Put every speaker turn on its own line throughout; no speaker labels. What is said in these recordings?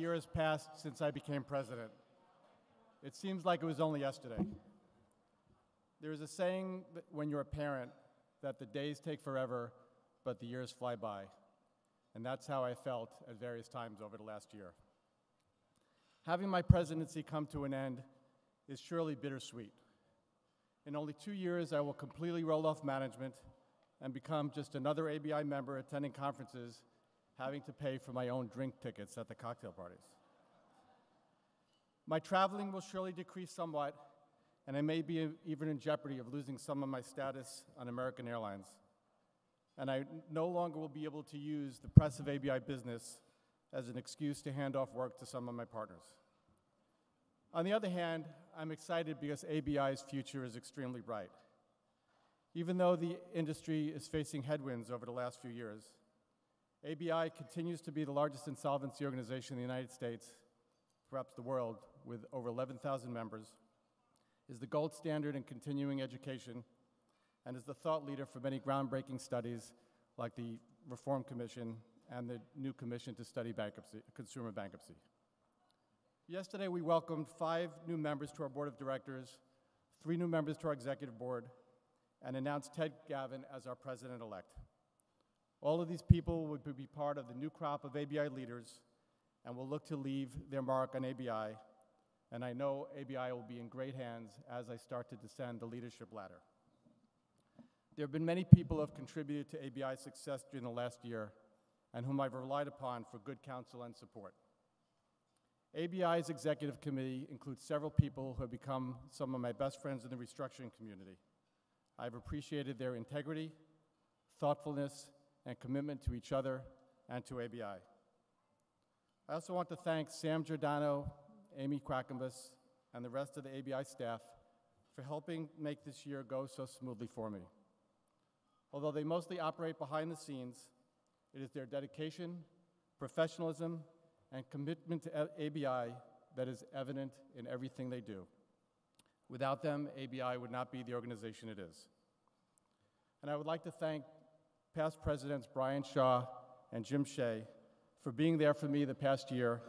year has passed since I became president. It seems like it was only yesterday. There is a saying that when you're a parent that the days take forever, but the years fly by. And that's how I felt at various times over the last year. Having my presidency come to an end is surely bittersweet. In only 2 years, I will completely roll off management and become just another ABI member attending conferences, having to pay for my own drink tickets at the cocktail parties. My traveling will surely decrease somewhat, and I may be even in jeopardy of losing some of my status on American Airlines. And I no longer will be able to use the press of ABI business as an excuse to hand off work to some of my partners. On the other hand, I'm excited because ABI's future is extremely bright. Even though the industry is facing headwinds over the last few years, ABI continues to be the largest insolvency organization in the United States, perhaps the world, with over 11,000 members, is the gold standard in continuing education, and is the thought leader for many groundbreaking studies like the Reform Commission and the new Commission to Study Bankruptcy, Consumer Bankruptcy. Yesterday, we welcomed 5 new members to our board of directors, 3 new members to our executive board, and announced Ted Gavin as our president-elect. All of these people would be part of the new crop of ABI leaders and will look to leave their mark on ABI, and I know ABI will be in great hands as I start to descend the leadership ladder. There have been many people who have contributed to ABI's success during the last year and whom I've relied upon for good counsel and support. ABI's executive committee includes several people who have become some of my best friends in the restructuring community. I've appreciated their integrity, thoughtfulness, and commitment to each other and to ABI. I also want to thank Sam Giordano, Amy Quackenbus, and the rest of the ABI staff for helping make this year go so smoothly for me. Although they mostly operate behind the scenes, it is their dedication, professionalism, and commitment to ABI that is evident in everything they do. Without them, ABI would not be the organization it is. And I would like to thank past presidents Brian Shaw and Jim Shea for being there for me the past year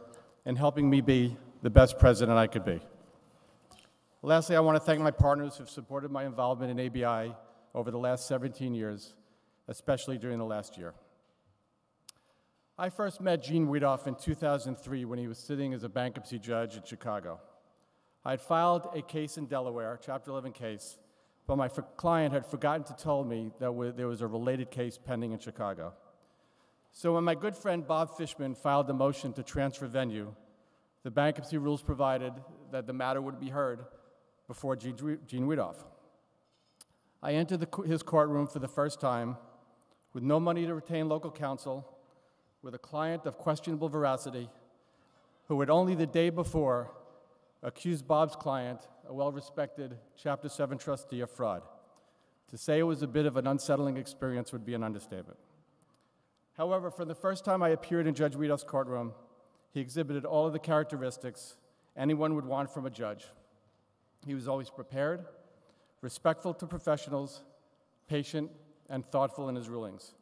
and helping me be the best president I could be. Lastly, I want to thank my partners who have supported my involvement in ABI over the last 17 years, especially during the last year. I first met Gene Weedoff in 2003 when he was sitting as a bankruptcy judge in Chicago. I had filed a case in Delaware, a Chapter 11 case, but my client had forgotten to tell me that there was a related case pending in Chicago. So when my good friend Bob Fishman filed the motion to transfer venue, the bankruptcy rules provided that the matter would be heard before Gene Weedoff. I entered his courtroom for the first time with no money to retain local counsel, with a client of questionable veracity, who had only the day before accused Bob's client, a well-respected Chapter 7 trustee, of fraud. To say it was a bit of an unsettling experience would be an understatement. However, for the first time I appeared in Judge Weedoff's courtroom, he exhibited all of the characteristics anyone would want from a judge. He was always prepared, respectful to professionals, patient, and thoughtful in his rulings.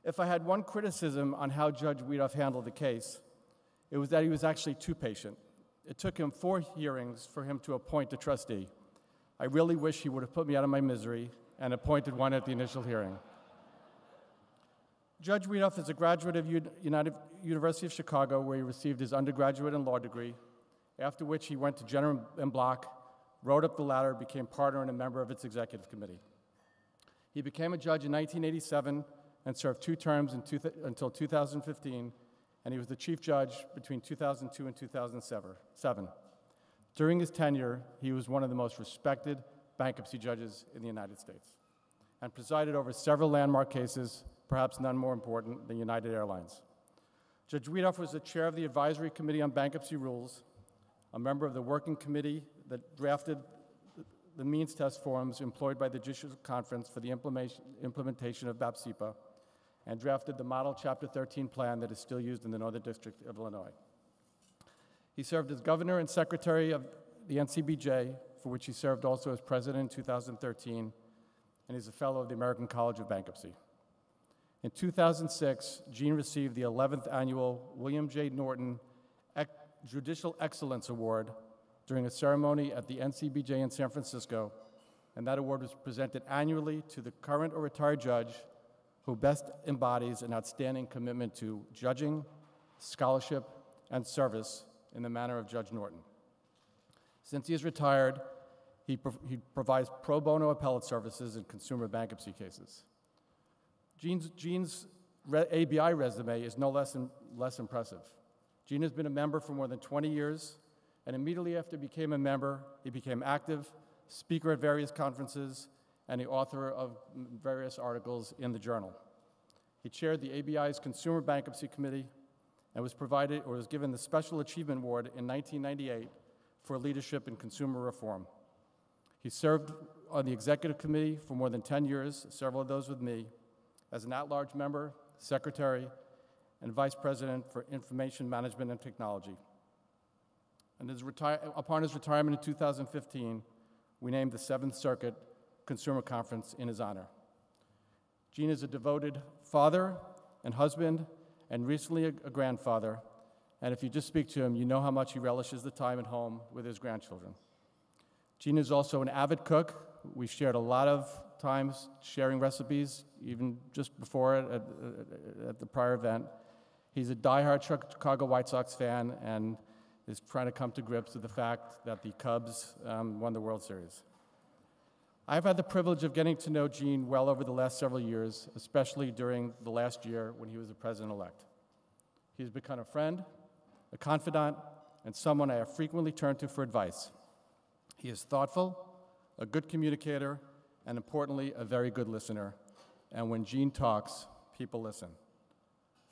If I had one criticism on how Judge Weedoff handled the case, it was that he was actually too patient. It took him 4 hearings for him to appoint a trustee. I really wish he would have put me out of my misery and appointed one at the initial hearing. Judge Weedoff is a graduate of University of Chicago, where he received his undergraduate and law degree, after which he went to Jenner & Block, rode up the ladder, became partner and a member of its executive committee. He became a judge in 1987 and served 2 terms until 2015, and he was the chief judge between 2002 and 2007. During his tenure, he was one of the most respected bankruptcy judges in the United States and presided over several landmark cases, perhaps none more important than United Airlines. Judge Weedoff was the chair of the Advisory Committee on Bankruptcy Rules, a member of the working committee that drafted the means test forms employed by the Judicial Conference for the implementation of BAPSIPA, and drafted the model Chapter 13 plan that is still used in the Northern District of Illinois. He served as governor and secretary of the NCBJ, for which he served also as president in 2013, and is a fellow of the American College of Bankruptcy. In 2006, Gene received the 11th annual William J. Norton Judicial Excellence Award during a ceremony at the NCBJ in San Francisco, and that award was presented annually to the current or retired judge who best embodies an outstanding commitment to judging, scholarship, and service in the manner of Judge Norton. Since he is retired, he provides pro bono appellate services in consumer bankruptcy cases. Gene's ABI resume is no less impressive. Gene has been a member for more than 20 years, and immediately after he became a member, he became active, speaker at various conferences, and the author of various articles in the journal. He chaired the ABI's Consumer Bankruptcy Committee and was given the Special Achievement Award in 1998 for leadership in consumer reform. He served on the executive committee for more than 10 years, several of those with me, as an at-large member, secretary, and vice president for information management and technology. And upon his retirement in 2015, we named the 7th Circuit Consumer Conference in his honor. Gene is a devoted father and husband, and recently a grandfather. And if you just speak to him, you know how much he relishes the time at home with his grandchildren. Gene is also an avid cook. We shared a lot of times sharing recipes, even just before at the prior event. He's a diehard Chicago White Sox fan and is trying to come to grips with the fact that the Cubs won the World Series. I've had the privilege of getting to know Gene well over the last several years, especially during the last year when he was the president-elect. He's become a friend, a confidant, and someone I have frequently turned to for advice. He is thoughtful, a good communicator, and importantly, a very good listener. And when Gene talks, people listen.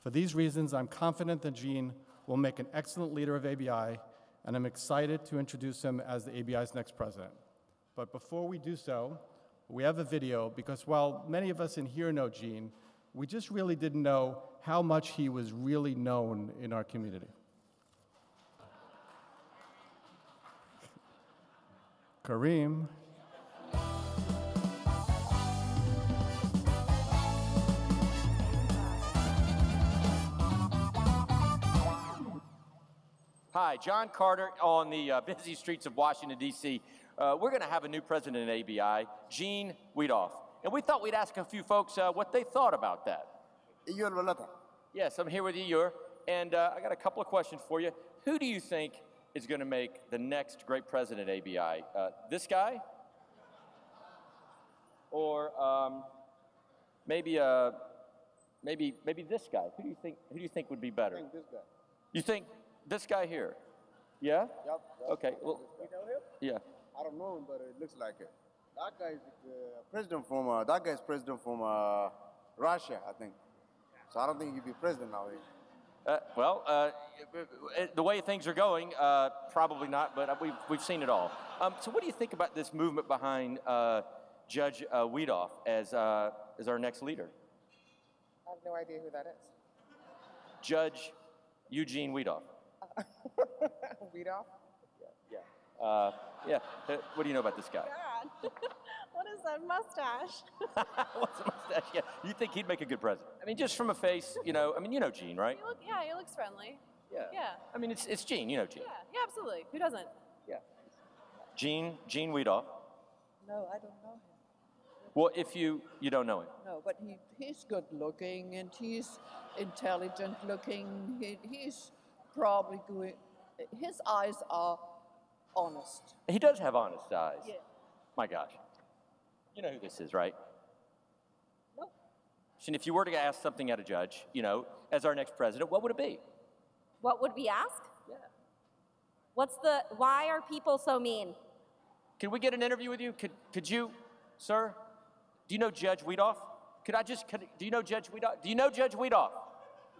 For these reasons, I'm confident that Gene will make an excellent leader of ABI, and I'm excited to introduce him as the ABI's next president. But before we do so, we have a video, because while many of us in here know Gene, we just really didn't know how much he was really known in our community. Kareem.
Hi, John Carter on the busy streets of Washington, D.C. We're going to have a new president at ABI, Gene Weedoff. And we thought we'd ask a few folks what they thought about that. Yes, I'm here with Iyur, and I got a couple of questions for you. Who do you think is going to make the next great president at ABI? This guy? Or maybe this guy? Who do you think would be better?
I think this guy.
You think this guy here? Yeah?
Yep.
Okay. Well,
You know him?
yeah.
I don't know him, but it looks like it. That guy's president from. That guy's president from Russia, I think. So I don't think he'd be president now.
The way things are going, probably not. But we've seen it all. So what do you think about this movement behind Judge Weedoff as our next leader?
I have no idea who that is.
Judge Eugene Weedoff.
Weedoff?
Yeah. Yeah. What do you know about this guy?
God. What is that mustache?
What's a mustache? Yeah. You think he'd make a good president? I mean, just from a face, you know Gene, right?
He looks friendly.
Yeah.
Yeah.
I mean, it's Gene. You know Gene.
Yeah, absolutely. Who doesn't?
Yeah. Gene Weedoff.
No, I don't know him.
Well, if you don't know him.
No, but he's good looking and he's intelligent looking. He's probably good. His eyes are honest.
He does have honest eyes.
Yeah.
My gosh. You know who this is, right?
Nope.
And if you were to ask something at a judge, as our next president, what would it be?
What would we ask?
Yeah.
Why are people so mean?
Can we get an interview with you? Could you, sir? Do you know Judge Weedoff? Do you know Judge Weedoff? Do you know Judge Weedoff?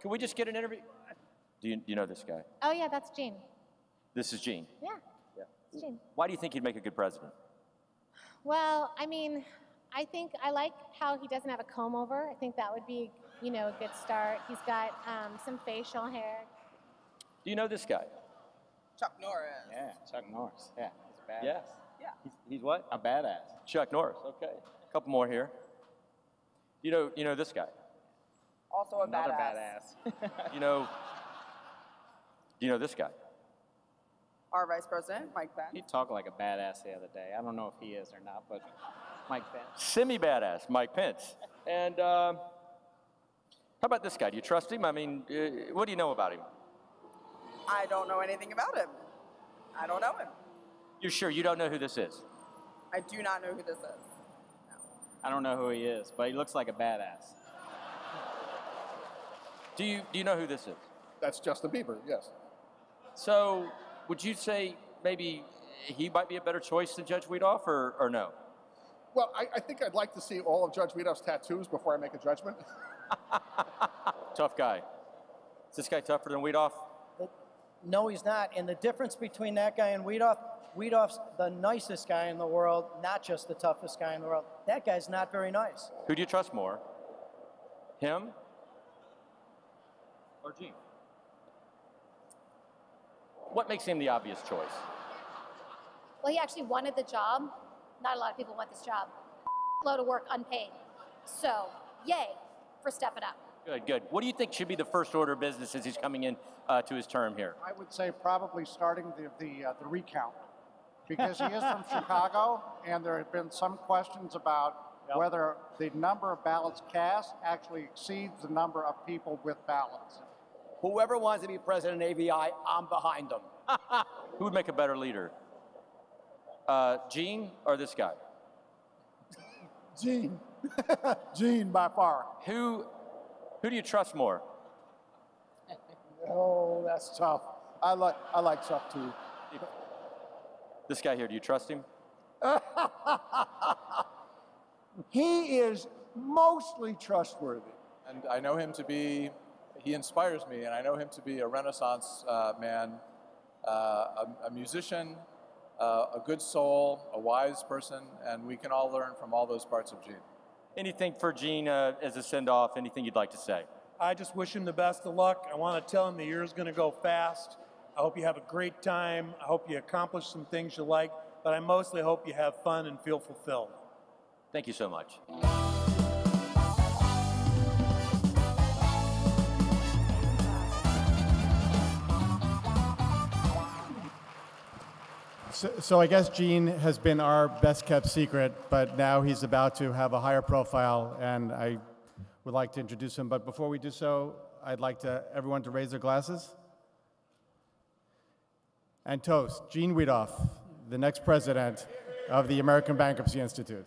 Can we just get an interview? Do you know this guy?
Oh, yeah, that's Gene.
This is Gene.
Yeah, it's Gene.
Why do you think he'd make a good president?
Well, I mean, I like how he doesn't have a comb over. I think that would be, a good start. He's got some facial hair.
Do you know this guy?
Chuck Norris.
Yeah, Chuck Norris. Yeah, he's a badass.
Yes.
Yeah.
He's what?
A badass.
Chuck Norris. Okay. A couple more here. You know this guy?
Also a
Another
badass.
badass.
Do you know this guy?
Our Vice President, Mike Pence.
He talked like a badass the other day. I don't know if he is or not, but Mike Pence.
Semi-badass, Mike Pence. And how about this guy? Do you trust him? I mean, what do you know about him?
I don't know anything about him. I don't know him.
You're sure you don't know who this is?
I do not know who this is.
I don't know who he is, but he looks like a badass.
Do you know who this is?
That's Justin Bieber, yes.
So would you say maybe he might be a better choice than Judge Weedoff, or no?
Well, I think I'd like to see all of Judge Weedoff's tattoos before I make a judgment.
Tough guy. Is this guy tougher than Weedoff?
No, he's not. And the difference between that guy and Weedoff, Weedoff's the nicest guy in the world, not just the toughest guy in the world. That guy's not very nice.
Who do you trust more? Him or Gene? What makes him the obvious choice?
Well, he actually wanted the job. Not a lot of people want this job. Load of work unpaid. So, yay for stepping up.
Good, good. What do you think should be the first order of business as he's coming in to his term here?
I would say probably starting the recount, because he is from Chicago, and there have been some questions about whether the number of ballots cast actually exceeds the number of people with ballots.
Whoever wants to be president of ABI, I'm behind them.
Who would make a better leader? Gene or this guy?
Gene. Gene by far.
Who do you trust more?
Oh, that's tough. I like Chuck too.
This guy here, do you trust him?
He is mostly trustworthy.
And I know him to be, he inspires me, and I know him to be a Renaissance man, a musician, a good soul, a wise person, and we can all learn from all those parts of Gene.
Anything for Gene as a send-off, anything you'd like to say?
I just wish him the best of luck. I want to tell him the year's going to go fast. I hope you have a great time. I hope you accomplish some things you like, but I mostly hope you have fun and feel fulfilled.
Thank you so much.
So I guess Gene has been our best kept secret, but now he's about to have a higher profile, and I would like to introduce him. But before we do so, I'd like everyone to raise their glasses and toast Gene Weedoff, the next president of the American Bankruptcy Institute.